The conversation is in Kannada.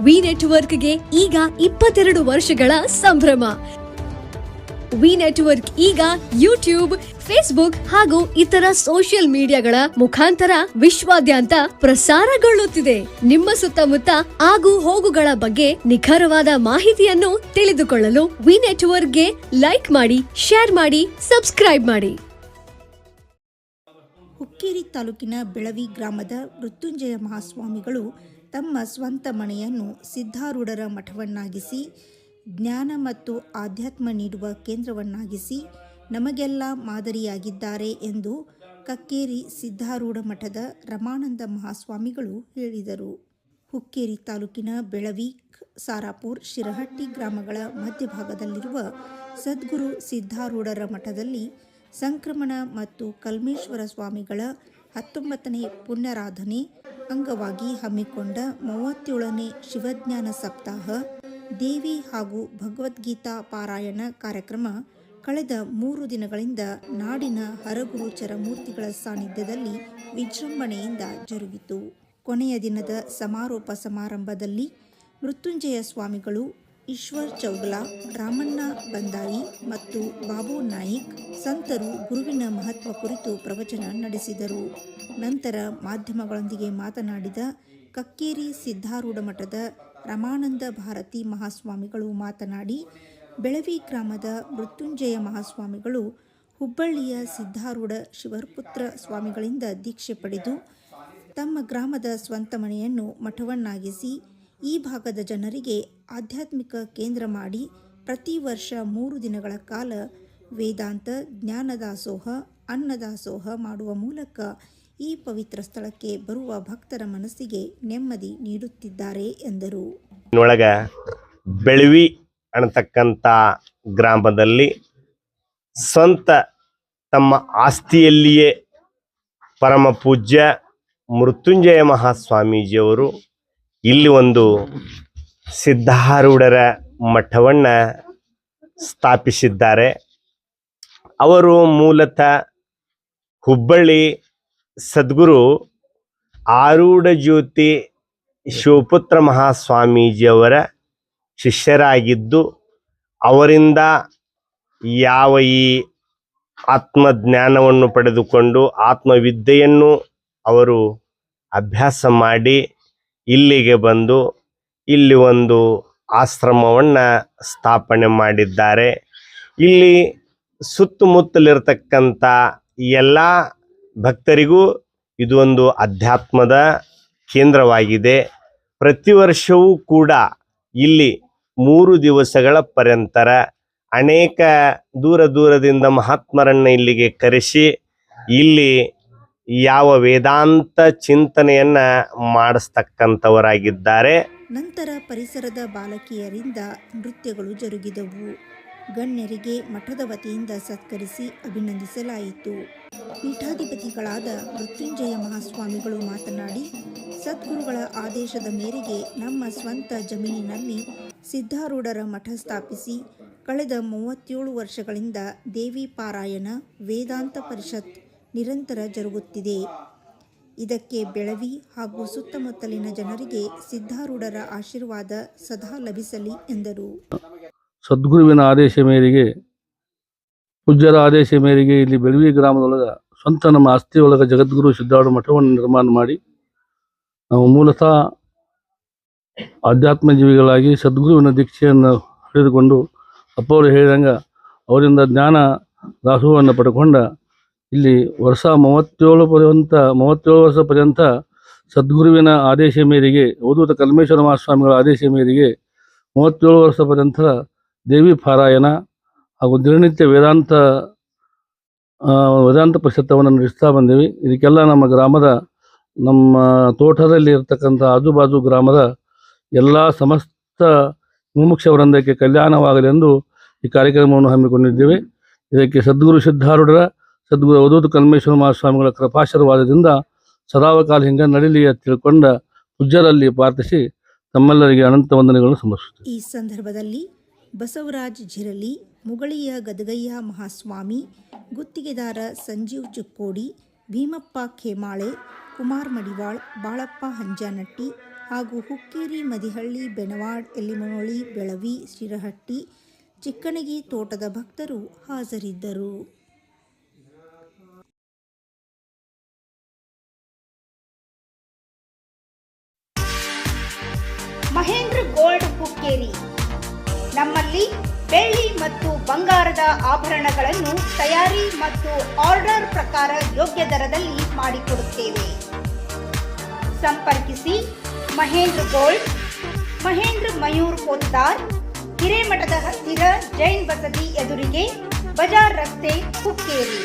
ವಿ ನೆಟ್ವರ್ಕ್ಗೆ ಈಗ 22 ವರ್ಷಗಳ ಸಂಭ್ರಮ. ವಿ ನೆಟ್ವರ್ಕ್ ಈಗ ಯೂಟ್ಯೂಬ್, ಫೇಸ್ಬುಕ್ ಹಾಗೂ ಇತರ ಸೋಷಿಯಲ್ ಮೀಡಿಯಾಗಳ ಮುಖಾಂತರ ವಿಶ್ವಾದ್ಯಂತ ಪ್ರಸಾರಗೊಳ್ಳುತ್ತಿದೆ. ನಿಮ್ಮ ಸುತ್ತಮುತ್ತ ಆಗು ಹೋಗುಗಳ ಬಗ್ಗೆ ನಿಖರವಾದ ಮಾಹಿತಿಯನ್ನು ತಿಳಿದುಕೊಳ್ಳಲು ವಿ ನೆಟ್ವರ್ಕ್ಗೆ ಲೈಕ್ ಮಾಡಿ, ಶೇರ್ ಮಾಡಿ, ಸಬ್ಸ್ಕ್ರೈಬ್ ಮಾಡಿ. ಹುಕ್ಕೇರಿ ತಾಲೂಕಿನ ಬೆಳವಿ ಗ್ರಾಮದ ಮೃತ್ಯುಂಜಯ ಮಹಾಸ್ವಾಮಿಗಳು ತಮ್ಮ ಸ್ವಂತ ಮನೆಯನ್ನು ಸಿದ್ಧಾರೂಢರ ಮಠವನ್ನಾಗಿಸಿ, ಜ್ಞಾನ ಮತ್ತು ಆಧ್ಯಾತ್ಮ ನೀಡುವ ಕೇಂದ್ರವನ್ನಾಗಿಸಿ ನಮಗೆಲ್ಲ ಮಾದರಿಯಾಗಿದ್ದಾರೆ ಎಂದು ಕಕ್ಕೇರಿ ಸಿದ್ಧಾರೂಢ ಮಠದ ರಮಾನಂದ ಮಹಾಸ್ವಾಮಿಗಳು ಹೇಳಿದರು. ಹುಕ್ಕೇರಿ ತಾಲೂಕಿನ ಬೆಳವಿ, ಸಾರಾಪುರ್, ಶಿರಹಟ್ಟಿ ಗ್ರಾಮಗಳ ಮಧ್ಯಭಾಗದಲ್ಲಿರುವ ಸದ್ಗುರು ಸಿದ್ಧಾರೂಢರ ಮಠದಲ್ಲಿ ಸಂಕ್ರಮಣ ಮತ್ತು ಕಲ್ಮೇಶ್ವರ ಸ್ವಾಮಿಗಳ 19ನೇ ಪುಣ್ಯಾರಾಧನೆ ಅಂಗವಾಗಿ ಹಮ್ಮಿಕೊಂಡ 37ನೇ ಶಿವಜ್ಞಾನ ಸಪ್ತಾಹ, ದೇವಿ ಹಾಗೂ ಭಗವದ್ಗೀತಾ ಪಾರಾಯಣ ಕಾರ್ಯಕ್ರಮ ಕಳೆದ 3 ದಿನಗಳಿಂದ ನಾಡಿನ ಹರಗುರು ಮೂರ್ತಿಗಳ ಸಾನ್ನಿಧ್ಯದಲ್ಲಿ ವಿಜೃಂಭಣೆಯಿಂದ ಜರುಗಿತು. ಕೊನೆಯ ದಿನದ ಸಮಾರೋಪ ಸಮಾರಂಭದಲ್ಲಿ ಮೃತ್ಯುಂಜಯ ಸ್ವಾಮಿಗಳು, ಈಶ್ವರ್ ಚೌಗಲಾ, ರಾಮಣ್ಣ ಬಂದಾಯಿ ಮತ್ತು ಬಾಬು ನಾಯಿಕ್ ಸಂತರು ಗುರುವಿನ ಮಹತ್ವ ಕುರಿತು ಪ್ರವಚನ ನಡೆಸಿದರು. ನಂತರ ಮಾಧ್ಯಮಗಳೊಂದಿಗೆ ಮಾತನಾಡಿದ ಕಕ್ಕೇರಿ ಸಿದ್ಧಾರೂಢ ಮಠದ ರಮಾನಂದ ಭಾರತಿ ಮಹಾಸ್ವಾಮಿಗಳು ಮಾತನಾಡಿ, ಬೆಳವಿ ಗ್ರಾಮದ ಮೃತ್ಯುಂಜಯ ಮಹಾಸ್ವಾಮಿಗಳು ಹುಬ್ಬಳ್ಳಿಯ ಸಿದ್ಧಾರೂಢ ಶಿವಪುತ್ರ ಸ್ವಾಮಿಗಳಿಂದ ದೀಕ್ಷೆ ಪಡೆದು ತಮ್ಮ ಗ್ರಾಮದ ಸ್ವಂತ ಮನೆಯನ್ನು ಮಠವನ್ನಾಗಿಸಿ ಈ ಭಾಗದ ಜನರಿಗೆ ಆಧ್ಯಾತ್ಮಿಕ ಕೇಂದ್ರ ಮಾಡಿ ಪ್ರತಿ ವರ್ಷ 3 ದಿನಗಳ ಕಾಲ ವೇದಾಂತ, ಜ್ಞಾನದಾಸೋಹ, ಅನ್ನದಾಸೋಹ ಮಾಡುವ ಮೂಲಕ ಈ ಪವಿತ್ರ ಸ್ಥಳಕ್ಕೆ ಬರುವ ಭಕ್ತರ ಮನಸ್ಸಿಗೆ ನೆಮ್ಮದಿ ನೀಡುತ್ತಿದ್ದಾರೆ ಎಂದರು. ಬೆಳವಿ ಅನ್ನತಕ್ಕಂಥ ಗ್ರಾಮದಲ್ಲಿ ಸ್ವಂತ ತಮ್ಮ ಆಸ್ತಿಯಲ್ಲಿಯೇ ಪರಮ ಪೂಜ್ಯ ಮೃತ್ಯುಂಜಯ ಮಹಾಸ್ವಾಮೀಜಿಯವರು ಇಲ್ಲಿ ಒಂದು ಸಿದ್ಧಾರೂಢರ ಮಠವನ್ನು ಸ್ಥಾಪಿಸಿದ್ದಾರೆ. ಅವರು ಮೂಲತಃ ಹುಬ್ಬಳ್ಳಿ ಸದ್ಗುರು ಆರೂಢ ಜ್ಯೋತಿ ಶಿವಪುತ್ರ ಮಹಾಸ್ವಾಮೀಜಿಯವರ ಶಿಷ್ಯರಾಗಿದ್ದು, ಅವರಿಂದ ಯಾವ ಈ ಆತ್ಮಜ್ಞಾನವನ್ನು ಪಡೆದುಕೊಂಡು ಆತ್ಮವಿದ್ಯೆಯನ್ನು ಅವರು ಅಭ್ಯಾಸ ಮಾಡಿ ಇಲ್ಲಿಗೆ ಬಂದು ಇಲ್ಲಿ ಒಂದು ಆಶ್ರಮವನ್ನು ಸ್ಥಾಪನೆ ಮಾಡಿದ್ದಾರೆ. ಇಲ್ಲಿ ಸುತ್ತಮುತ್ತಲಿರ್ತಕ್ಕಂಥ ಎಲ್ಲ ಭಕ್ತರಿಗೂ ಇದು ಒಂದು ಅಧ್ಯಾತ್ಮದ ಕೇಂದ್ರವಾಗಿದೆ. ಪ್ರತಿ ವರ್ಷವೂ ಕೂಡ ಇಲ್ಲಿ 3 ದಿವಸಗಳ ಪರ್ಯಂತರ ಅನೇಕ ದೂರದಿಂದ ಮಹಾತ್ಮರನ್ನು ಇಲ್ಲಿಗೆ ಕರೆಸಿ ಇಲ್ಲಿ ಯಾವ ವೇದಾಂತ ಚಿಂತನೆಯನ್ನ ಮಾಡಿಸ್ತಕ್ಕಂಥವರಾಗಿದ್ದಾರೆ. ನಂತರ ಪರಿಸರದ ಬಾಲಕಿಯರಿಂದ ನೃತ್ಯಗಳು ಜರುಗಿದವು. ಗಣ್ಯರಿಗೆ ಮಠದ ವತಿಯಿಂದ ಸತ್ಕರಿಸಿ ಅಭಿನಂದಿಸಲಾಯಿತು. ಪೀಠಾಧಿಪತಿಗಳಾದ ಮೃತ್ಯುಂಜಯ ಮಹಾಸ್ವಾಮಿಗಳು ಮಾತನಾಡಿ, ಸದ್ಗುರುಗಳ ಆದೇಶದ ಮೇರೆಗೆ ನಮ್ಮ ಸ್ವಂತ ಜಮೀನಿನಲ್ಲಿ ಸಿದ್ಧಾರೂಢರ ಮಠ ಸ್ಥಾಪಿಸಿ ಕಳೆದ 37 ವರ್ಷಗಳಿಂದ ದೇವಿ ಪಾರಾಯಣ, ವೇದಾಂತ ಪರಿಷತ್ ನಿರಂತರ ಜರುಗುತ್ತಿದೆ. ಇದಕ್ಕೆ ಬೆಳವಿ ಹಾಗೂ ಸುತ್ತಮುತ್ತಲಿನ ಜನರಿಗೆ ಸಿದ್ಧಾರೂಢರ ಆಶೀರ್ವಾದ ಸದಾ ಲಭಿಸಲಿ ಎಂದರು. ಸದ್ಗುರುವಿನ ಆದೇಶ ಮೇರೆಗೆ, ಪೂಜ್ಯರ ಆದೇಶ ಮೇರೆಗೆ ಇಲ್ಲಿ ಬೆಳವಿ ಗ್ರಾಮದೊಳಗೆ ಸ್ವಂತ ನಮ್ಮ ಆಸ್ತಿಯೊಳಗೆ ಜಗದ್ಗುರು ಸಿದ್ಧಾರೂಢ ಮಠವನ್ನು ನಿರ್ಮಾಣ ಮಾಡಿ ನಾವು ಮೂಲತಃ ಆಧ್ಯಾತ್ಮ ಜೀವಿಗಳಾಗಿ ಸದ್ಗುರುವಿನ ದೀಕ್ಷೆಯನ್ನು ಹಿಡಿದುಕೊಂಡು ಅಪ್ಪವರು ಹೇಳಿದಂಗೆ ಅವರಿಂದ ಜ್ಞಾನ ದಾಸೋಹವನ್ನು ಪಡ್ಕೊಂಡ ಇಲ್ಲಿ ವರ್ಷ 37 ವರ್ಷ ಪರ್ಯಂತ ಸದ್ಗುರುವಿನ ಆದೇಶ ಮೇರೆಗೆ, ಅವಧೂತ ಕಲ್ಮೇಶ್ವರ ಮಹಾಸ್ವಾಮಿಗಳ ಆದೇಶ ಮೇರೆಗೆ 37 ವರ್ಷ ಪರ್ಯಂತ ದೇವಿ ಪಾರಾಯಣ ಹಾಗೂ ದಿನನಿತ್ಯ ವೇದಾಂತ ಪರಿಷತ್ತವನ್ನು ನಡೆಸ್ತಾ ಬಂದೇವಿ. ಇದಕ್ಕೆಲ್ಲ ನಮ್ಮ ಗ್ರಾಮದ, ನಮ್ಮ ತೋಟದಲ್ಲಿ ಇರ್ತಕ್ಕಂಥ ಆಜುಬಾಜು ಗ್ರಾಮದ ಎಲ್ಲ ಸಮಸ್ತ ಮುಮುಕ್ಷ ವೃಂದಕ್ಕೆ ಕಲ್ಯಾಣವಾಗಲೆಂದು ಈ ಕಾರ್ಯಕ್ರಮವನ್ನು ಹಮ್ಮಿಕೊಂಡಿದ್ದೇವೆ. ಇದಕ್ಕೆ ಸದ್ಗುರು ಸಿದ್ಧಾರೂಢರ, ಸದ್ಗುರು ಅವಧೂತ ಕಲ್ಮೇಶ್ವರ ಮಹಾಸ್ವಾಮಿಗಳ ಕೃಪಾಶೀರ್ವಾದದಿಂದ ಸದಾವಕಾಲ ಹಿಂಗೆ ನಡೀಲಿ ಅಂತ ತಿಳ್ಕೊಂಡ ಪೂಜ್ಯರಲ್ಲಿ ಪ್ರಾರ್ಥಿಸಿ ತಮ್ಮೆಲ್ಲರಿಗೆ ಅನಂತ ವಂದನೆಗಳನ್ನು ಸಮರ್ಪಿಸುತ್ತೇವೆ. ಈ ಸಂದರ್ಭದಲ್ಲಿ ಬಸವರಾಜ್ ಜಿರಲಿ, ಮುಗಳಿಯ ಗದಗಯ್ಯ ಮಹಾಸ್ವಾಮಿ, ಗುತ್ತಿಗೆದಾರ ಸಂಜೀವ್ ಚುಕ್ಕೋಡಿ, ಭೀಮಪ್ಪ ಖೇಮಾಳೆ, ಕುಮಾರ್ ಮಡಿವಾಳ್, ಬಾಳಪ್ಪ ಹಂಜಾನಟ್ಟಿ, ಹಾಗೂ ಹುಕ್ಕೇರಿ, ಮದಿಹಳ್ಳಿ, ಬೆನವಾಡ್, ಎಲ್ಲಿಮನೋಳಿ, ಬೆಳವಿ, ಶಿರಹಟ್ಟಿ, ಚಿಕ್ಕಣಗಿ ತೋಟದ ಭಕ್ತರು ಹಾಜರಿದ್ದರು. ಮಹೇಂದ್ರ ಗೋಲ್ಡ್ ಹುಕ್ಕೇರಿ. ನಮ್ಮಲ್ಲಿ ಬೆಳ್ಳಿ ಮತ್ತು ಬಂಗಾರದ ಆಭರಣಗಳನ್ನು ತಯಾರಿ ಮತ್ತು ಆರ್ಡರ್ ಪ್ರಕಾರ ಯೋಗ್ಯ ದರದಲ್ಲಿ ಮಾಡಿಕೊಡುತ್ತೇವೆ. ಸಂಪರ್ಕಿಸಿ ಮಹೇಂದ್ರ ಗೋಲ್ಡ್, ಮಹೇಂದ್ರ ಮಯೂರ್ ಪೋತ್ತಾರ್, ಹಿರೇಮಠದ ಹತ್ತಿರ ಜೈನ್ ಬಸದಿ ಎದುರಿಗೆ, ಬಜಾರ್ ರಸ್ತೆ, ಹುಕ್ಕೇರಿ.